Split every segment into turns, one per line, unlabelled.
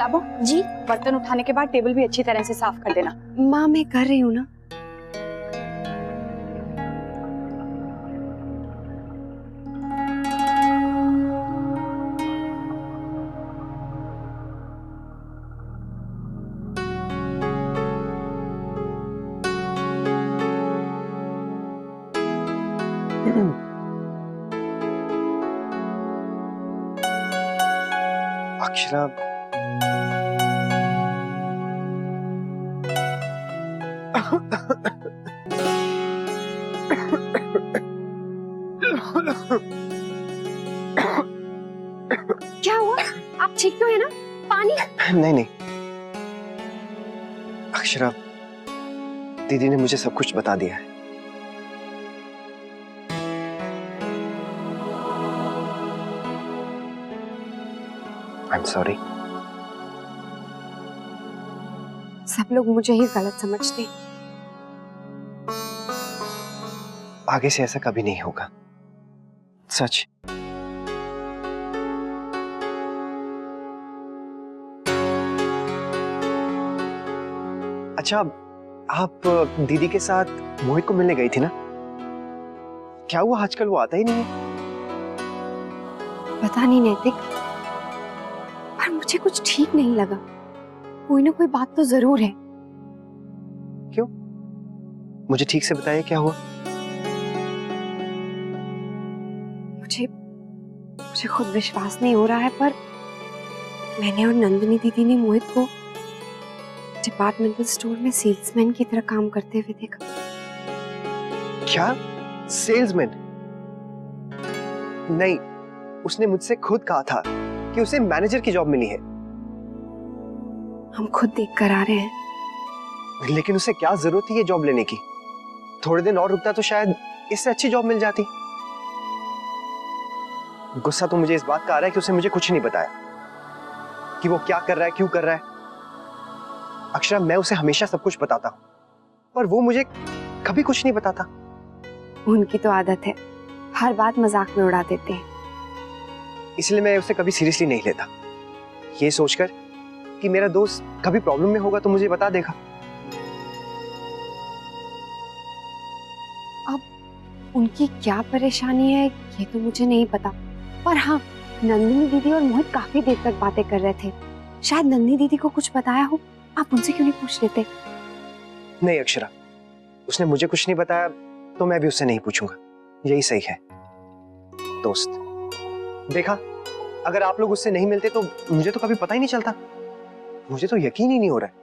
जाबो जी, बर्तन उठाने के बाद टेबल भी अच्छी तरह से साफ कर देना।
माँ मैं कर रही हूँ ना।
अक्षरा,
क्या हुआ? आप ठीक तो है ना? पानी?
नहीं नहीं अक्षरा, दीदी ने मुझे सब कुछ बता दिया है। I'm sorry।
सब लोग मुझे ही गलत समझते।
आगे से ऐसा कभी नहीं होगा, सच। अच्छा, आप दीदी के साथ मोहित को मिलने गई थी ना? क्या हुआ, आजकल वो आता ही नहीं है?
पता नहीं नैतिक, पर मुझे कुछ ठीक नहीं लगा। कोई ना कोई बात तो जरूर है।
क्यों? मुझे ठीक से बताइए क्या हुआ।
मुझे खुद विश्वास नहीं हो रहा है, पर मैंने और नंदिनी दीदी ने मोहित को डिपार्टमेंटल स्टोर में सेल्समैन की तरह काम करते हुए देखा।
क्या? सेल्समैन? नहीं, उसने मुझसे खुद कहा था कि उसे मैनेजर की जॉब मिली है।
हम खुद देख कर आ रहे हैं।
लेकिन उसे क्या जरूरत थी ये जॉब लेने की? थोड़े दिन और रुकता तो शायद इससे अच्छी जॉब मिल जाती। गुस्सा तो मुझे इस बात का आ रहा है कि उसने मुझे कुछ नहीं बताया कि वो क्या कर रहा है, क्यों कर रहा है। अक्षरा, मैं उसे हमेशा सब कुछ बताता हूँ, पर वो मुझे कभी कुछ नहीं बताता।
उनकी तो आदत है, हर बात मजाक में उड़ा देते हैं।
इसलिए मैं उसे कभी सीरियसली नहीं लेता, ये सोचकर कि मेरा दोस्त कभी प्रॉब्लम में होगा तो मुझे बता देगा।
अब उनकी क्या परेशानी है ये तो मुझे नहीं पता, पर हाँ, नंदिनी दीदी और मोहित काफी देर तक बातें कर रहे थे। शायद नंदिनी दीदी को कुछ बताया हो। आप उनसे क्यों नहीं पूछ लेते?
नहीं अक्षरा, उसने मुझे कुछ नहीं बताया तो मैं भी उससे नहीं पूछूंगा, यही सही है। दोस्त, देखा, अगर आप लोग उससे नहीं मिलते तो मुझे तो कभी पता ही नहीं चलता। मुझे तो यकीन ही नहीं हो रहा है।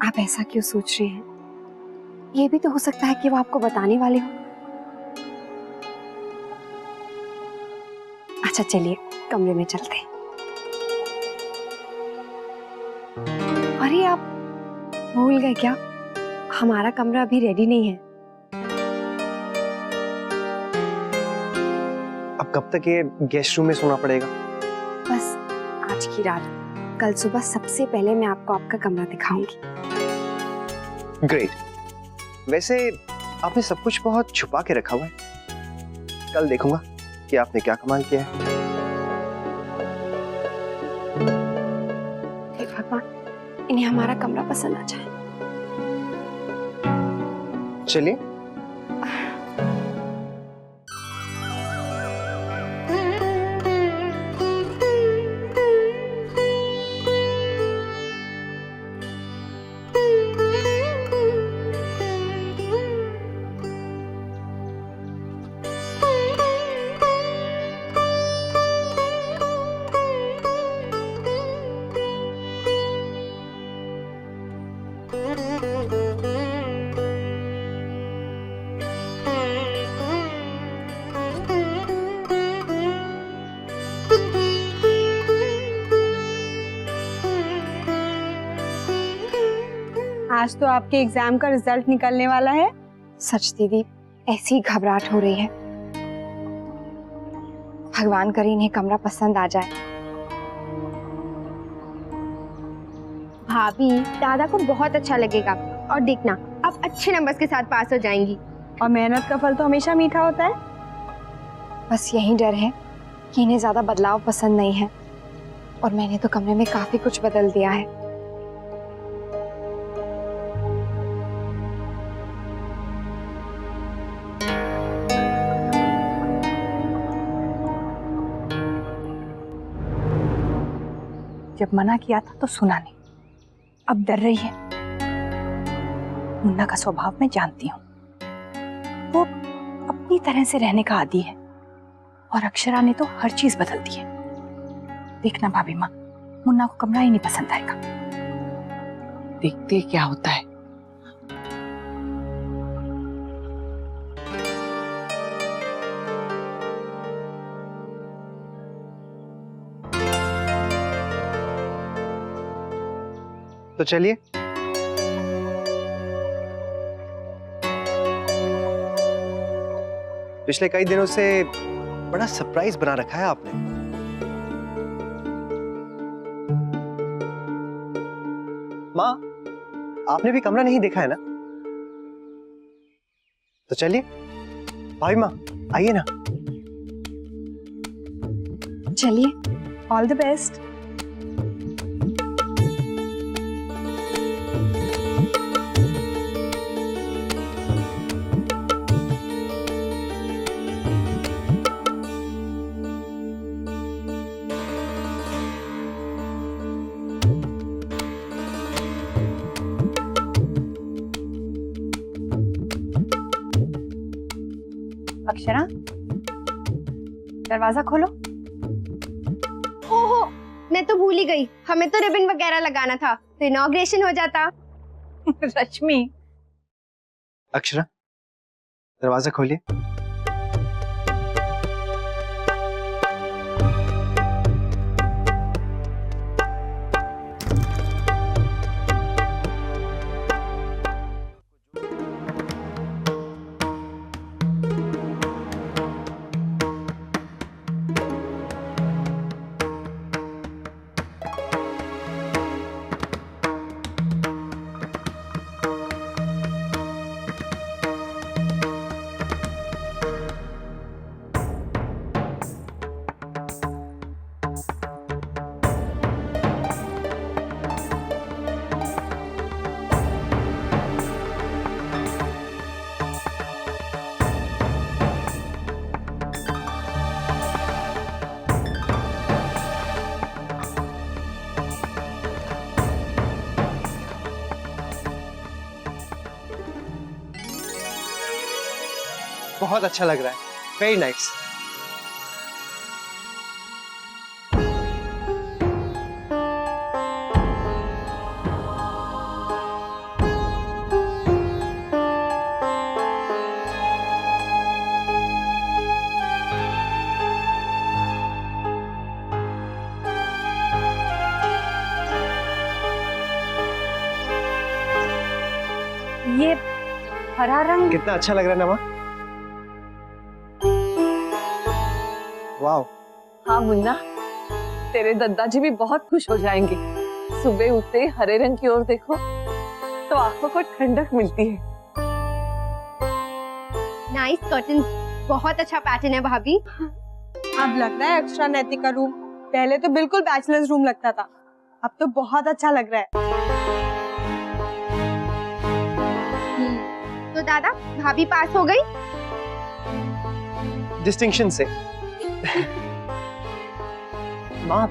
आप ऐसा क्यों सोच रहे हैं? ये भी तो हो सकता है कि वो आपको बताने वाले हो। अच्छा चलिए, कमरे में चलते हैं। अरे आप भूल गए क्या? हमारा कमरा अभी रेडी नहीं है।
अब कब तक ये गेस्ट रूम में सोना पड़ेगा?
बस आज की रात, कल सुबह सबसे पहले मैं आपको आपका कमरा दिखाऊंगी।
ग्रेट। वैसे आपने सब कुछ बहुत छुपा के रखा हुआ है, कल देखूंगा कि आपने क्या कमाल किया है।
हे भगवान, इन्हें हमारा कमरा पसंद आ जाए।
चलिए।
आज तो आपके एग्जाम का रिजल्ट निकलने वाला है।
सच दीदी, ऐसी घबराहट हो रही है। भगवान करे इन्हें कमरा पसंद आ जाए।
भाभी, दादा को बहुत अच्छा लगेगा और देखना आप अच्छे नंबर्स के साथ पास हो जाएंगी।
और मेहनत का फल तो हमेशा मीठा होता है।
बस यही डर है कि इन्हें ज्यादा बदलाव पसंद नहीं है। और मैंने तो कमरे में काफी कुछ बदल दिया है।
जब मना किया था तो सुना नहीं, अब डर रही है। मुन्ना का स्वभाव मैं जानती हूँ, वो अपनी तरह से रहने का आदी है और अक्षरा ने तो हर चीज बदल दी है। देखना भाभी माँ, मुन्ना को कमरा ही नहीं पसंद आएगा।
देखते क्या होता है।
तो चलिए। पिछले कई दिनों से बड़ा सरप्राइज बना रखा है आपने। माँ, आपने भी कमरा नहीं देखा है ना? तो चलिए। भाई माँ, आइए ना।
चलिए।
All the best. अक्षरा, दरवाजा खोलो।
ओहो, मैं तो भूल ही गई, हमें तो रिबन वगैरह लगाना था, तो इनॉग्रेशन हो जाता।
रश्मि।
अक्षरा, दरवाजा खोलिए। बहुत अच्छा लग रहा है, वेरी नाइस।
ये हरा रंग
कितना अच्छा लग रहा है ना माँ? वाह।
हाँ मुन्ना, तेरे दादाजी भी बहुत खुश हो जाएंगे। सुबह उठते ही हरे रंग की ओर देखो तो आंखों को ठंडक मिलती है।
नाइस कर्टन्स, बहुत अच्छा पैटर्न है भाभी।
अब लगता है अक्षरा नैतिक का रूम। पहले तो बिल्कुल बैचलर्स रूम लगता था, अब तो बहुत अच्छा लग रहा है।
तो दादा, भाभी पास हो गई?
डिस्टिंक्शन से। माँ,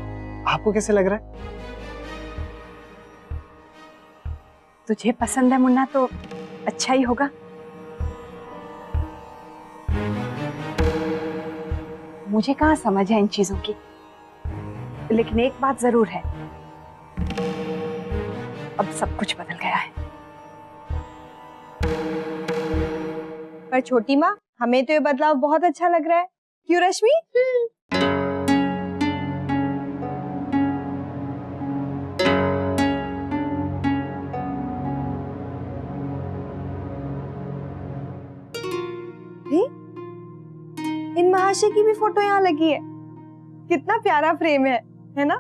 आपको कैसे लग रहा है?
तुझे पसंद है मुन्ना तो अच्छा ही होगा। मुझे कहाँ समझ है इन चीजों की, लेकिन एक बात जरूर है, अब सब कुछ बदल गया है।
पर छोटी माँ, हमें तो ये बदलाव बहुत अच्छा लग रहा है, क्यों रश्मि? इन महाशय की भी फोटो यहाँ लगी है, कितना प्यारा फ्रेम है ना?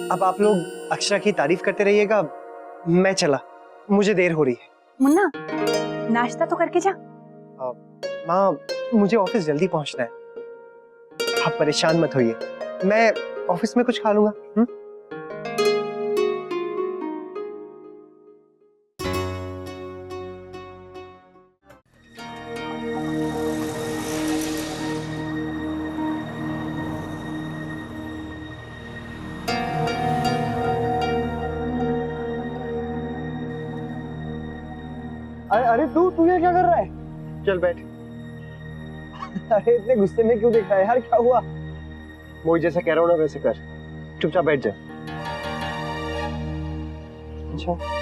अब आप लोग अक्षरा की तारीफ करते रहिएगा, मैं चला, मुझे देर हो रही है।
मुन्ना, नाश्ता तो करके जा।
माँ, मुझे ऑफिस जल्दी पहुंचना है। आप परेशान मत होइए, मैं ऑफिस में कुछ खा लूंगा।
अरे तू ये क्या कर रहा है?
चल बैठ।
अरे इतने गुस्से में क्यों दिख रहा है यार, क्या हुआ?
वो जैसा कह रहा हूँ ना वैसे कर, चुपचाप बैठ जा। अच्छा,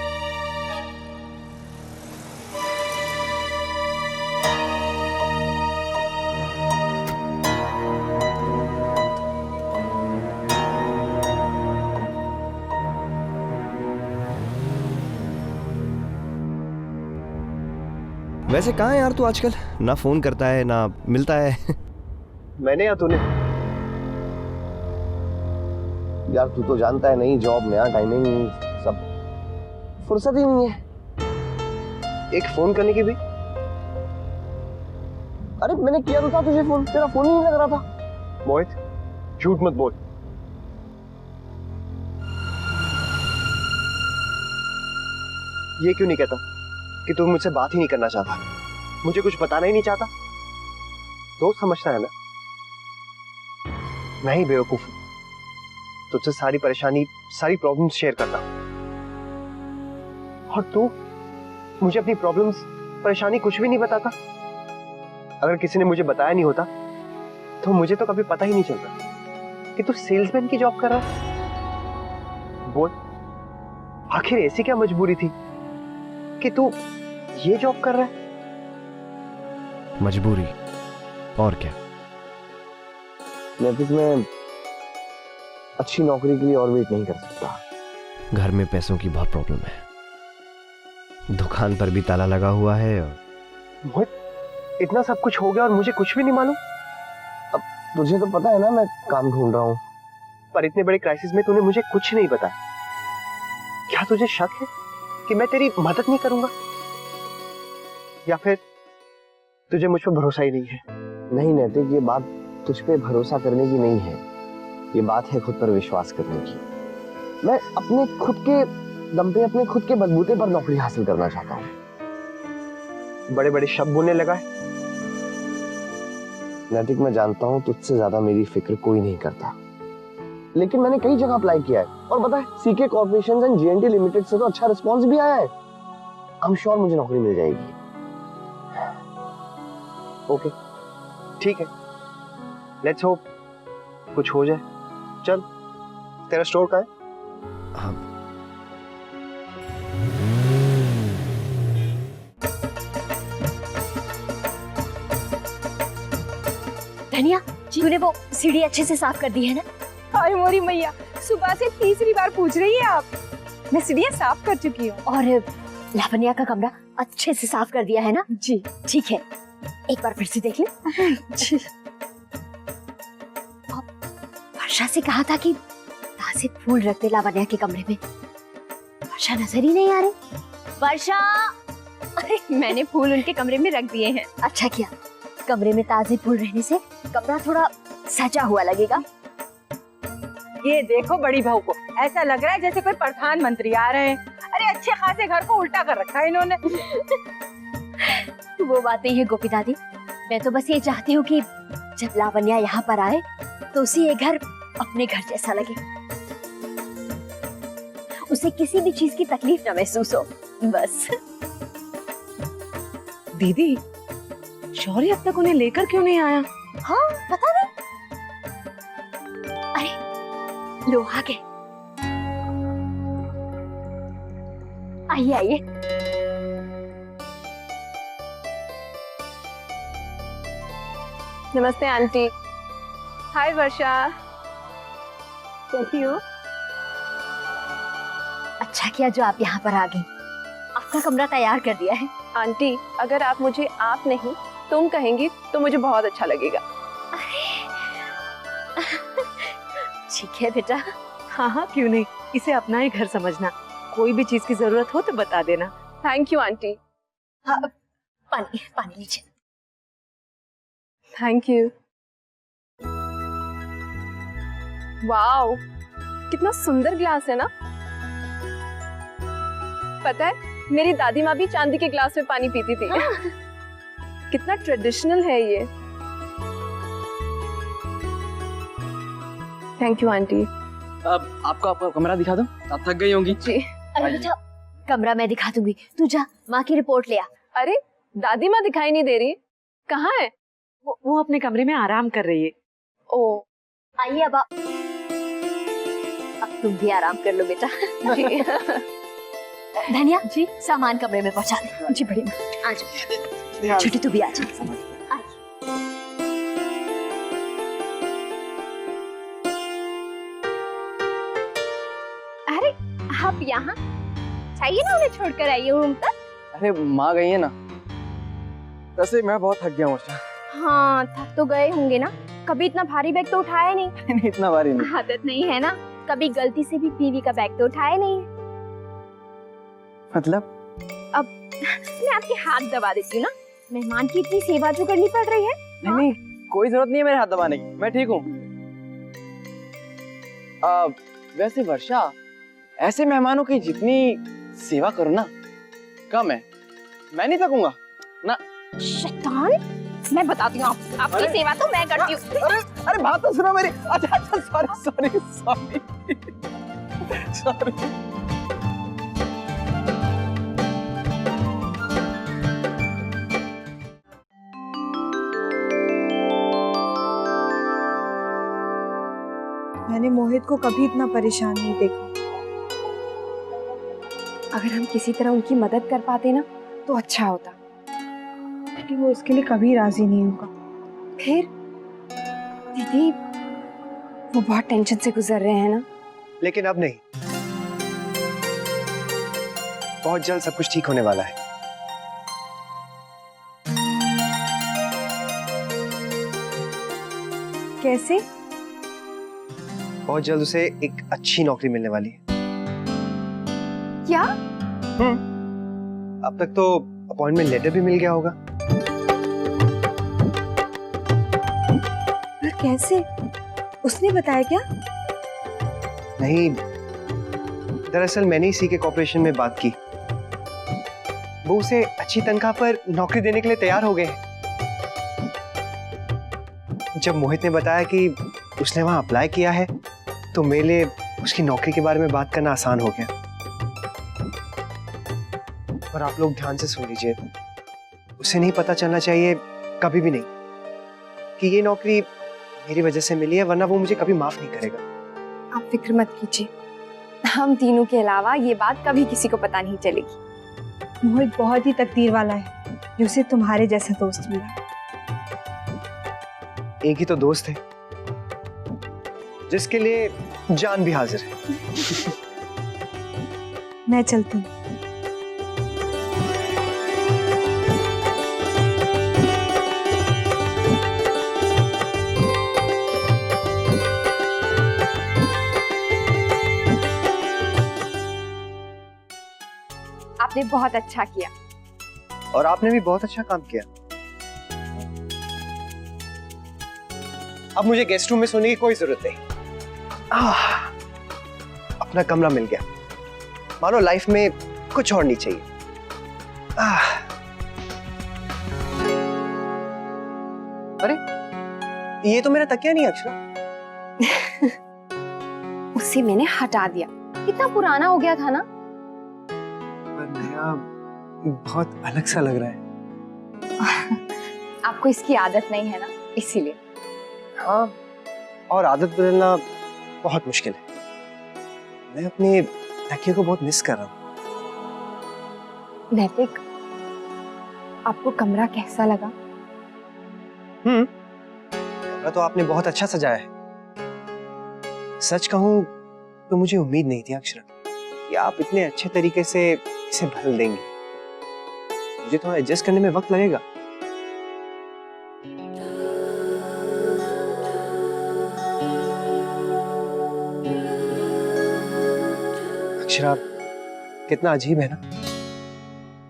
वैसे कहाँ है यार तू आजकल? ना फोन करता है ना मिलता है।
मैंने या तूने?
यार तू तो जानता है, नहीं जॉब, नया टाइमिंग, सब फुर्सत ही नहीं है।
एक फोन करने की भी?
अरे मैंने किया तो था तुझे फोन, तेरा फोन ही नहीं लग रहा था।
मोहित, झूठ मत बोल। ये क्यों नहीं कहता कि तू मुझसे बात ही नहीं करना चाहता, मुझे कुछ बताना ही नहीं चाहता? दोस्त समझता है ना? मैं ही बेवकूफ हूं, तुझसे सारी परेशानी, सारी प्रॉब्लम्स शेयर करता हूं, और तू मुझे अपनी प्रॉब्लम्स, परेशानी कुछ भी नहीं बताता। अगर किसी ने मुझे बताया नहीं होता तो मुझे तो कभी पता ही नहीं चलता कि तू सेल्समैन की जॉब कर रहा है। बोल, आखिर ऐसी क्या मजबूरी थी कि तू ये जॉब कर रहा है?
मजबूरी और क्या? नैतिक में अच्छी नौकरी के लिए और वेट नहीं कर सकता। घर में पैसों की बहुत प्रॉब्लम है, दुकान पर भी ताला लगा हुआ है। और
मोहित, इतना सब कुछ हो गया और मुझे कुछ भी नहीं मालूम?
अब तुझे तो पता है ना मैं काम ढूंढ रहा हूँ।
पर इतने बड़े क्राइसिस में तूने मुझे कुछ नहीं बताया। क्या तुझे शक है कि मैं तेरी मदद नहीं करूंगा, या फिर तुझे मुझ पर भरोसा ही नहीं है?
नहीं नैतिक, ये बात तुझ पे भरोसा करने की नहीं है, ये बात है खुद पर विश्वास करने की। मैं अपने खुद के दम पे, अपने खुद के बलबूते पर नौकरी हासिल करना चाहता हूँ।
बड़े बड़े शब्द बोलने लगा है।
नैतिक, मैं जानता हूँ तुझसे ज्यादा मेरी फिक्र कोई नहीं करता, लेकिन मैंने कई जगह अप्लाई किया है और पता है CK corporation and GNT limited से तो अच्छा रिस्पॉन्स भी आया है। आई एम श्योर मुझे नौकरी मिल जाएगी।
ओके, ठीक है, लेट्स होप कुछ हो जाए। चल, तेरा स्टोर कहाँ है?
हाँ।
धनिया, तूने वो सीढ़ी अच्छे से साफ कर दी है ना?
हाय मोरी मैया, सुबह से तीसरी बार पूछ रही है आप। मैं सीढ़ियाँ साफ कर चुकी हूँ।
और लावण्या का कमरा अच्छे से साफ कर दिया है ना?
जी
ठीक है, एक बार फिर से देख ले।
जी।
वर्षा से कहा था कि ताजे फूल रख दे लावण्या के कमरे में, वर्षा नजर ही नहीं आ रही। वर्षा,
मैंने फूल उनके कमरे में रख दिए हैं।
अच्छा किया, कमरे में ताजे फूल रहने से कमरा थोड़ा सजा हुआ लगेगा।
ये देखो बड़ी बहू को, ऐसा लग रहा है जैसे कोई प्रधानमंत्री आ रहे हैं। अरे अच्छे खासे घर को उल्टा कर रखा है इन्होंने।
वो बात नहीं है गोपी दादी, मैं तो बस ये चाहती हूँ कि जब लावण्या यहाँ पर आए तो उसे ये घर अपने घर जैसा लगे, उसे किसी भी चीज की तकलीफ न महसूस हो, बस।
दीदी, शौर्य अब तक उन्हें लेकर क्यों नहीं आया?
हाँ पता नहीं। अरे लो आ गए, आइए आइए।
नमस्ते आंटी। हाय वर्षा, कैसी हो?
अच्छा किया जो आप यहाँ पर आ गई, आपका कमरा तैयार कर दिया है।
आंटी, अगर आप मुझे आप नहीं तुम कहेंगी तो मुझे बहुत अच्छा लगेगा।
ठीक है बेटा।
हाँ हाँ, क्यों नहीं, इसे अपना ही घर समझना। कोई भी चीज की जरूरत हो तो बता देना।
Thank you aunty.
पानी पानी लीजिए।
Thank you. वाओ, कितना सुंदर ग्लास है ना। पता है, मेरी दादी माँ भी चांदी के ग्लास में पानी पीती थी। कितना ट्रेडिशनल है ये। Thank you aunty.
अब आपको आपका कमरा दिखा दूं? आप थक गई होंगी।
जी।
अरे बेटा, कमरा मैं दिखा दूंगी, तू जा माँ की रिपोर्ट ले आ।
अरे दादी माँ दिखाई नहीं दे रही, कहाँ है?
वो अपने कमरे में आराम कर रही है।
ओ,
आइए अब तुम भी आराम कर लो बेटा।
जी।
धनिया
जी,
सामान कमरे में पहुंचा दे।
जी बढ़िया।
आ जाओ, छोटी तू भी आ जा।
अरे आप यहाँ चाहिए ना, उन्हें छोड़कर आइए रूम तक।
अरे माँ गई है ना, वैसे मैं बहुत थक गया हूँ।
हाँ थक तो गए होंगे ना, कभी इतना भारी बैग तो उठाया नहीं।
नहीं, इतना भारी नहीं।
आदत नहीं है ना, कभी गलती से भी बीवी का बैग तो उठाया नहीं है।
मतलब
अब मैं आपके हाथ दबा देती हूँ ना, मेहमान की इतनी सेवा जो करनी पड़ रही है।
नहीं नहीं, कोई जरूरत नहीं है मेरे हाथ दबाने की, मैं ठीक हूँ। वैसे वर्षा, ऐसे मेहमानों की जितनी सेवा करो ना कम है। मैं नहीं थकूंगा ना।
शैतान, मैं बताती हूँ आपकी सेवा तो मैं करती हूँ।
अरे बात तो सुनो मेरी। अच्छा अच्छा, सॉरी सॉरी सॉरी सॉरी।
मैंने मोहित को कभी इतना परेशान नहीं देखा।
अगर हम किसी तरह उनकी मदद कर पाते ना तो अच्छा होता।
कि वो इसके लिए कभी राजी नहीं होगा।
फिर दीदी, वो बहुत टेंशन से गुजर रहे हैं ना।
लेकिन अब नहीं, बहुत जल्द सब कुछ ठीक होने वाला है।
कैसे?
बहुत जल्द उसे एक अच्छी नौकरी मिलने वाली है।
क्या?
अब तक तो अपॉइंटमेंट लेटर भी मिल गया होगा।
पर कैसे? उसने बताया क्या?
नहीं, दरअसल मैंने ही सीके कॉर्पोरेशन में बात की। वो उसे अच्छी तनख्वाह पर नौकरी देने के लिए तैयार हो गए हैं। जब मोहित ने बताया कि उसने वहां अप्लाई किया है तो मेरे लिए उसकी नौकरी के बारे में बात करना आसान हो गया। और आप लोग ध्यान से सुन लीजिए, उसे नहीं पता चलना चाहिए कभी भी नहीं कि ये नौकरी मेरी वजह से मिली है, वरना वो मुझे कभी माफ नहीं करेगा।
आप फिक्र मत कीजिए, हम तीनों के अलावा ये बात कभी किसी को पता नहीं चलेगी।
मोहित बहुत ही तकदीर वाला है जो उसे तुम्हारे जैसा दोस्त मिला।
एक ही तो दोस्त है जिसके लिए जान भी हाजिर है।
मैं चलती हूँ।
आपने बहुत अच्छा किया।
और आपने भी बहुत अच्छा काम किया। अब मुझे गेस्ट रूम में सोने की कोई जरूरत नहीं। अपना कमरा मिल गया, मानो लाइफ में कुछ और नहीं चाहिए। अरे ये तो मेरा तकिया नहीं अक्षरा।
उसे मैंने हटा दिया, कितना पुराना हो गया था ना।
पर नया बहुत अलग सा लग रहा है।
आपको इसकी आदत नहीं है ना, इसीलिए।
हाँ, और आदत बदलना बहुत मुश्किल है। मैं अपने तकिए को बहुत मिस कर रहा हूँ।
नैतिक, आपको कमरा कैसा लगा?
कमरा तो आपने बहुत अच्छा सजाया है। सच कहूँ तो मुझे उम्मीद नहीं थी अक्षरा कि आप इतने अच्छे तरीके से इसे बदल देंगे। मुझे थोड़ा एडजस्ट करने में वक्त लगेगा। अक्षरा, कितना अजीब है ना,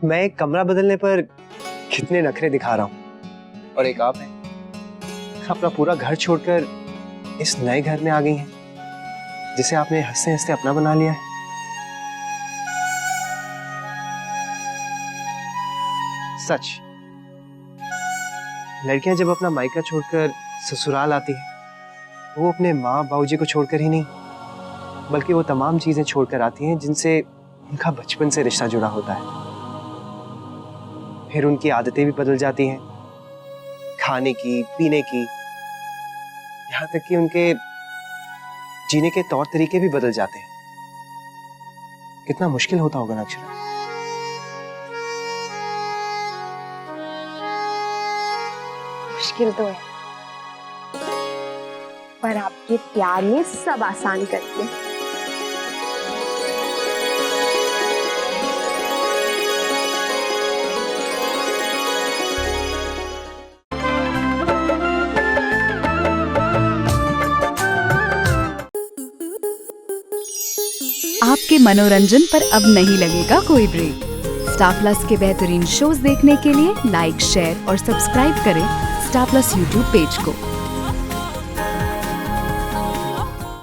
मैं एक कमरा बदलने पर कितने नखरे दिखा रहा हूँ, और एक आप हैं, अपना पूरा घर छोड़कर इस नए घर में आ गई हैं, जिसे आपने हंसते हंसते अपना बना लिया है। सच, लड़कियां जब अपना मायका छोड़कर ससुराल आती हैं, तो वो अपने माँ बाबूजी को छोड़कर ही नहीं, बल्कि वो तमाम चीजें छोड़कर आती हैं जिनसे उनका बचपन से रिश्ता जुड़ा होता है। फिर उनकी आदतें भी बदल जाती हैं, खाने की, पीने की, यहाँ तक कि उनके जीने के तौर तरीके भी बदल जाते हैं। कितना मुश्किल होता होगा ना अक्षरा।
मुश्किल तो है, पर आपके प्यार ने सब आसान कर दिया।
आपके मनोरंजन पर अब नहीं लगेगा कोई ब्रेक। स्टार प्लस के बेहतरीन शोज देखने के लिए लाइक, शेयर और सब्सक्राइब करें स्टार प्लस यूट्यूब पेज को।